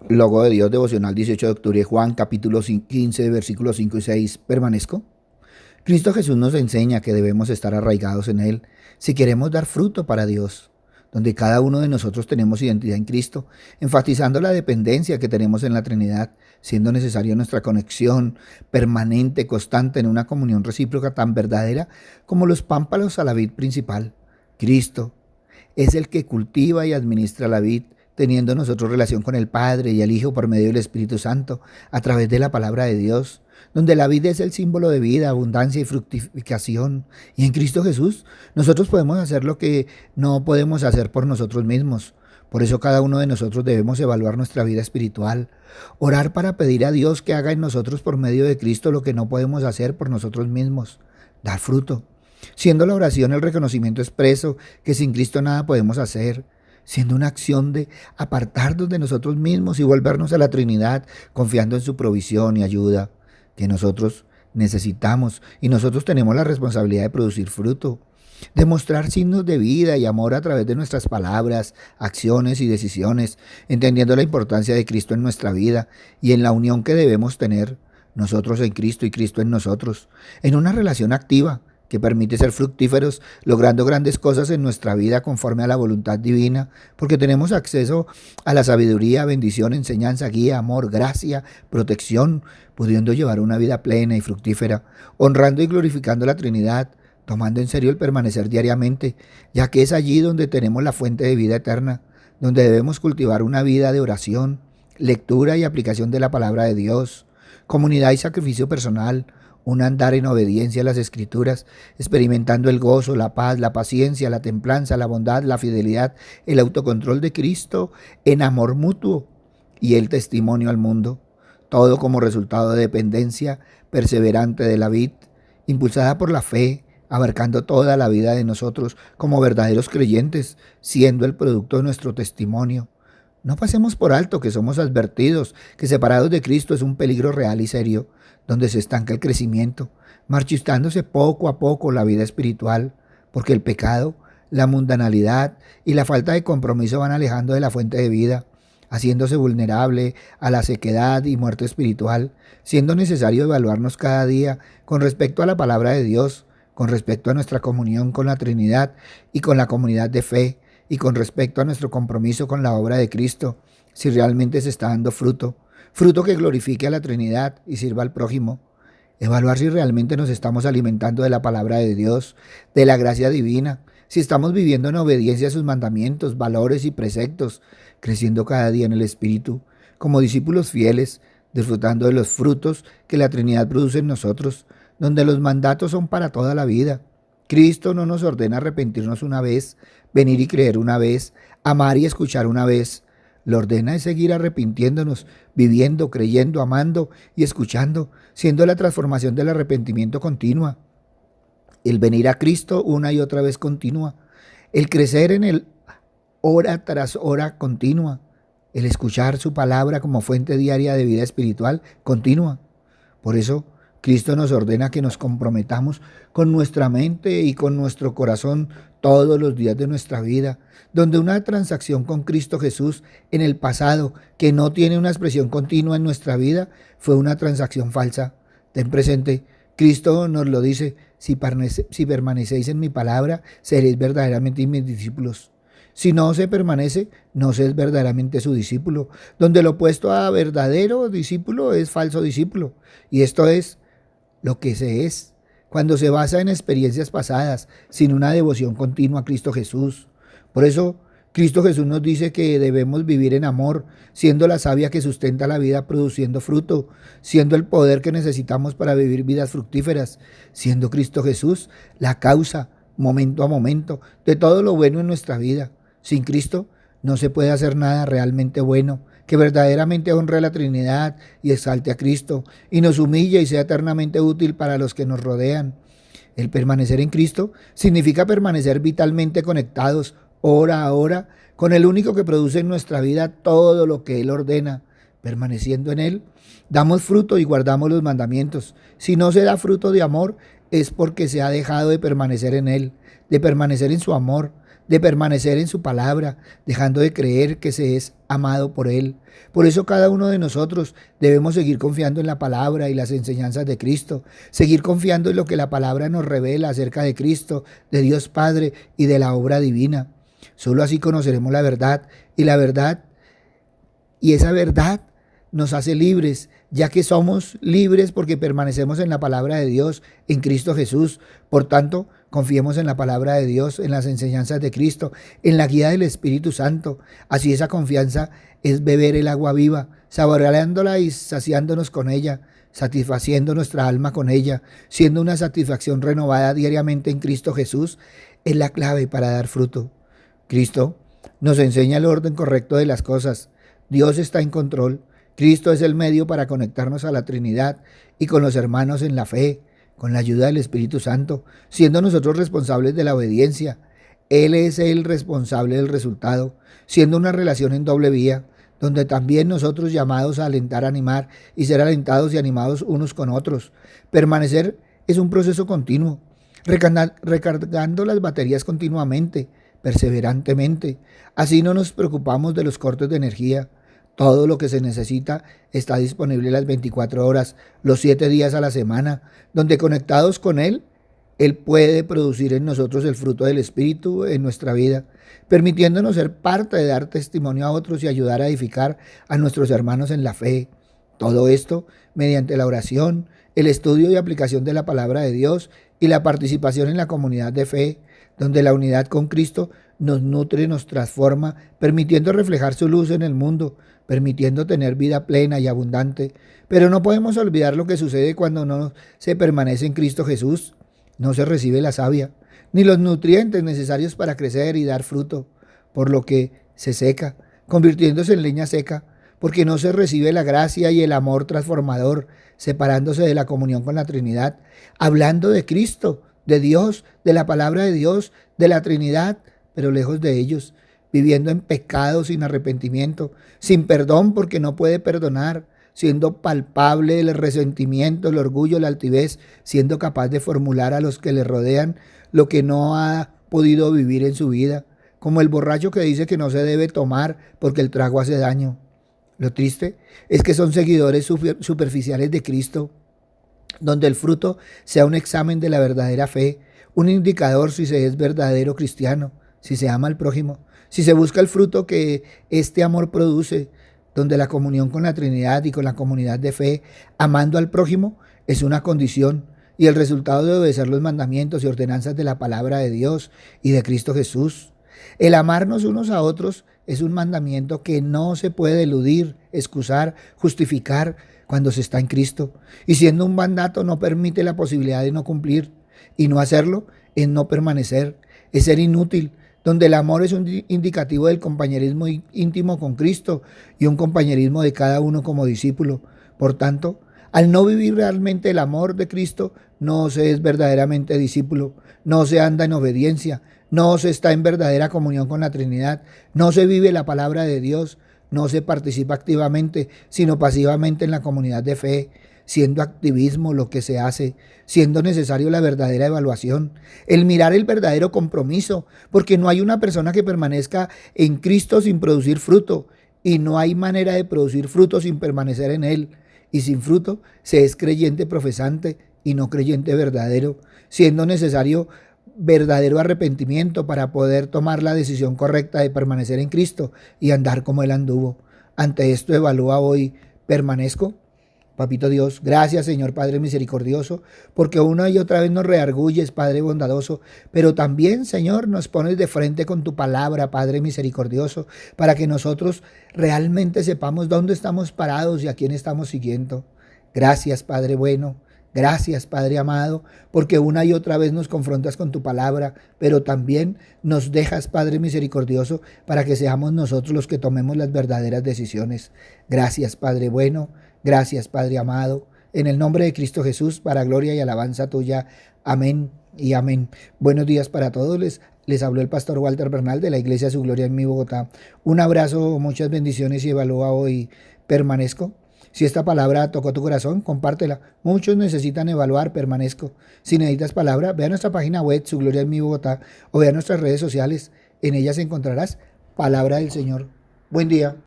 Logo de Dios, devocional 18 de octubre, Juan capítulo 15, versículos 5 y 6. Permanezco. Cristo Jesús nos enseña que debemos estar arraigados en Él si queremos dar fruto para Dios, donde cada uno de nosotros tenemos identidad en Cristo, enfatizando la dependencia que tenemos en la Trinidad, siendo necesaria nuestra conexión permanente, constante en una comunión recíproca tan verdadera como los pámpanos a la vid principal. Cristo es el que cultiva y administra la vid, teniendo nosotros relación con el Padre y el Hijo por medio del Espíritu Santo, a través de la palabra de Dios, donde la vid es el símbolo de vida, abundancia y fructificación. Y en Cristo Jesús nosotros podemos hacer lo que no podemos hacer por nosotros mismos. Por eso cada uno de nosotros debemos evaluar nuestra vida espiritual, orar para pedir a Dios que haga en nosotros por medio de Cristo lo que no podemos hacer por nosotros mismos, dar fruto, siendo la oración el reconocimiento expreso que sin Cristo nada podemos hacer, siendo una acción de apartarnos de nosotros mismos y volvernos a la Trinidad, confiando en su provisión y ayuda que nosotros necesitamos, y nosotros tenemos la responsabilidad de producir fruto, de mostrar signos de vida y amor a través de nuestras palabras, acciones y decisiones, entendiendo la importancia de Cristo en nuestra vida y en la unión que debemos tener nosotros en Cristo y Cristo en nosotros, en una relación activa que permite ser fructíferos, logrando grandes cosas en nuestra vida conforme a la voluntad divina, porque tenemos acceso a la sabiduría, bendición, enseñanza, guía, amor, gracia, protección, pudiendo llevar una vida plena y fructífera, honrando y glorificando la Trinidad, tomando en serio el permanecer diariamente, ya que es allí donde tenemos la fuente de vida eterna, donde debemos cultivar una vida de oración, lectura y aplicación de la palabra de Dios, comunidad y sacrificio personal, un andar en obediencia a las Escrituras, experimentando el gozo, la paz, la paciencia, la templanza, la bondad, la fidelidad, el autocontrol de Cristo en amor mutuo y el testimonio al mundo, todo como resultado de dependencia perseverante de la vid, impulsada por la fe, abarcando toda la vida de nosotros como verdaderos creyentes, siendo el producto de nuestro testimonio. No pasemos por alto que somos advertidos que separados de Cristo es un peligro real y serio, donde se estanca el crecimiento, marchitándose poco a poco la vida espiritual, porque el pecado, la mundanalidad y la falta de compromiso van alejando de la fuente de vida, haciéndose vulnerable a la sequedad y muerte espiritual, siendo necesario evaluarnos cada día con respecto a la palabra de Dios, con respecto a nuestra comunión con la Trinidad y con la comunidad de fe, y con respecto a nuestro compromiso con la obra de Cristo, si realmente se está dando fruto, fruto que glorifique a la Trinidad y sirva al prójimo. Evaluar si realmente nos estamos alimentando de la palabra de Dios, de la gracia divina, si estamos viviendo en obediencia a sus mandamientos, valores y preceptos, creciendo cada día en el Espíritu, como discípulos fieles, disfrutando de los frutos que la Trinidad produce en nosotros, donde los mandatos son para toda la vida. Cristo no nos ordena arrepentirnos una vez, venir y creer una vez, amar y escuchar una vez. Lo ordena es seguir arrepintiéndonos, viviendo, creyendo, amando y escuchando, siendo la transformación del arrepentimiento continua. El venir a Cristo una y otra vez continua. El crecer en el hora tras hora continua. El escuchar su palabra como fuente diaria de vida espiritual continua. Por eso, Cristo nos ordena que nos comprometamos con nuestra mente y con nuestro corazón todos los días de nuestra vida, donde una transacción con Cristo Jesús en el pasado, que no tiene una expresión continua en nuestra vida, fue una transacción falsa. Ten presente, Cristo nos lo dice, si permanecéis en mi palabra, seréis verdaderamente mis discípulos. Si no se permanece, no se es verdaderamente su discípulo, donde lo opuesto a verdadero discípulo es falso discípulo. Y esto es lo que se es cuando se basa en experiencias pasadas, sin una devoción continua a Cristo Jesús. Por eso, Cristo Jesús nos dice que debemos vivir en amor, siendo la savia que sustenta la vida produciendo fruto, siendo el poder que necesitamos para vivir vidas fructíferas, siendo Cristo Jesús la causa, momento a momento, de todo lo bueno en nuestra vida. Sin Cristo no se puede hacer nada realmente bueno, que verdaderamente honre a la Trinidad y exalte a Cristo, y nos humille y sea eternamente útil para los que nos rodean. El permanecer en Cristo significa permanecer vitalmente conectados, hora a hora, con el único que produce en nuestra vida todo lo que Él ordena. Permaneciendo en Él, damos fruto y guardamos los mandamientos. Si no se da fruto de amor, es porque se ha dejado de permanecer en Él, de permanecer en su amor, de permanecer en su palabra, dejando de creer que se es amado por Él. Por eso cada uno de nosotros debemos seguir confiando en la palabra y las enseñanzas de Cristo, seguir confiando en lo que la palabra nos revela acerca de Cristo, de Dios Padre y de la obra divina. Solo así conoceremos la verdad y esa verdad nos hace libres, ya que somos libres porque permanecemos en la palabra de Dios, en Cristo Jesús. Por tanto, confiemos en la palabra de Dios, en las enseñanzas de Cristo, en la guía del Espíritu Santo. Así esa confianza es beber el agua viva, saboreándola y saciándonos con ella, satisfaciendo nuestra alma con ella, siendo una satisfacción renovada diariamente en Cristo Jesús, es la clave para dar fruto. Cristo nos enseña el orden correcto de las cosas. Dios está en control. Cristo es el medio para conectarnos a la Trinidad y con los hermanos en la fe, con la ayuda del Espíritu Santo, siendo nosotros responsables de la obediencia. Él es el responsable del resultado, siendo una relación en doble vía, donde también nosotros llamados a alentar, animar y ser alentados y animados unos con otros. Permanecer es un proceso continuo, recargando las baterías continuamente, perseverantemente. Así no nos preocupamos de los cortes de energía. Todo lo que se necesita está disponible las 24 horas, los 7 días a la semana, donde conectados con Él puede producir en nosotros el fruto del Espíritu en nuestra vida, permitiéndonos ser parte de dar testimonio a otros y ayudar a edificar a nuestros hermanos en la fe. Todo esto mediante la oración, el estudio y aplicación de la palabra de Dios y la participación en la comunidad de fe, donde la unidad con Cristo nos nutre y nos transforma, permitiendo reflejar su luz en el mundo, permitiendo tener vida plena y abundante. Pero no podemos olvidar lo que sucede cuando no se permanece en Cristo Jesús. No se recibe la savia, ni los nutrientes necesarios para crecer y dar fruto, por lo que se seca, convirtiéndose en leña seca, porque no se recibe la gracia y el amor transformador, separándose de la comunión con la Trinidad, hablando de Cristo, de Dios, de la palabra de Dios, de la Trinidad, pero lejos de ellos, viviendo en pecado sin arrepentimiento, sin perdón porque no puede perdonar, siendo palpable el resentimiento, el orgullo, la altivez, siendo capaz de formular a los que le rodean lo que no ha podido vivir en su vida, como el borracho que dice que no se debe tomar porque el trago hace daño. Lo triste es que son seguidores superficiales de Cristo, donde el fruto sea un examen de la verdadera fe, un indicador si se es verdadero cristiano, si se ama al prójimo, si se busca el fruto que este amor produce, donde la comunión con la Trinidad y con la comunidad de fe, amando al prójimo, es una condición y el resultado de obedecer los mandamientos y ordenanzas de la palabra de Dios y de Cristo Jesús. El amarnos unos a otros es un mandamiento que no se puede eludir, excusar, justificar cuando se está en Cristo. Y siendo un mandato no permite la posibilidad de no cumplir. Y no hacerlo es no permanecer, es ser inútil, donde el amor es un indicativo del compañerismo íntimo con Cristo y un compañerismo de cada uno como discípulo. Por tanto, al no vivir realmente el amor de Cristo, no se es verdaderamente discípulo, no se anda en obediencia, no se está en verdadera comunión con la Trinidad, no se vive la palabra de Dios, no se participa activamente, sino pasivamente en la comunidad de fe, siendo activismo lo que se hace, siendo necesario la verdadera evaluación, el mirar el verdadero compromiso, porque no hay una persona que permanezca en Cristo sin producir fruto, y no hay manera de producir fruto sin permanecer en Él, y sin fruto se es creyente profesante y no creyente verdadero, siendo necesario verdadero arrepentimiento para poder tomar la decisión correcta de permanecer en Cristo y andar como Él anduvo. Ante esto evalúa hoy, ¿permanezco? Papito Dios, gracias Señor Padre misericordioso, porque una y otra vez nos reargulles, Padre bondadoso, pero también, Señor, nos pones de frente con tu palabra, Padre misericordioso, para que nosotros realmente sepamos dónde estamos parados y a quién estamos siguiendo. Gracias, Padre bueno. Gracias, Padre amado, porque una y otra vez nos confrontas con tu palabra, pero también nos dejas, Padre misericordioso, para que seamos nosotros los que tomemos las verdaderas decisiones. Gracias, Padre bueno, gracias, Padre amado, en el nombre de Cristo Jesús, para gloria y alabanza tuya. Amén y amén. Buenos días para todos. Les habló el pastor Walter Bernal de la Iglesia Su Gloria en mi Bogotá. Un abrazo, muchas bendiciones y evalúa hoy, ¿permanezco? Si esta palabra tocó tu corazón, compártela. Muchos necesitan evaluar, permanezco. Si necesitas palabra, ve a nuestra página web, Su Gloria en mi Bogotá, o ve a nuestras redes sociales. En ellas encontrarás palabra del Señor. Buen día.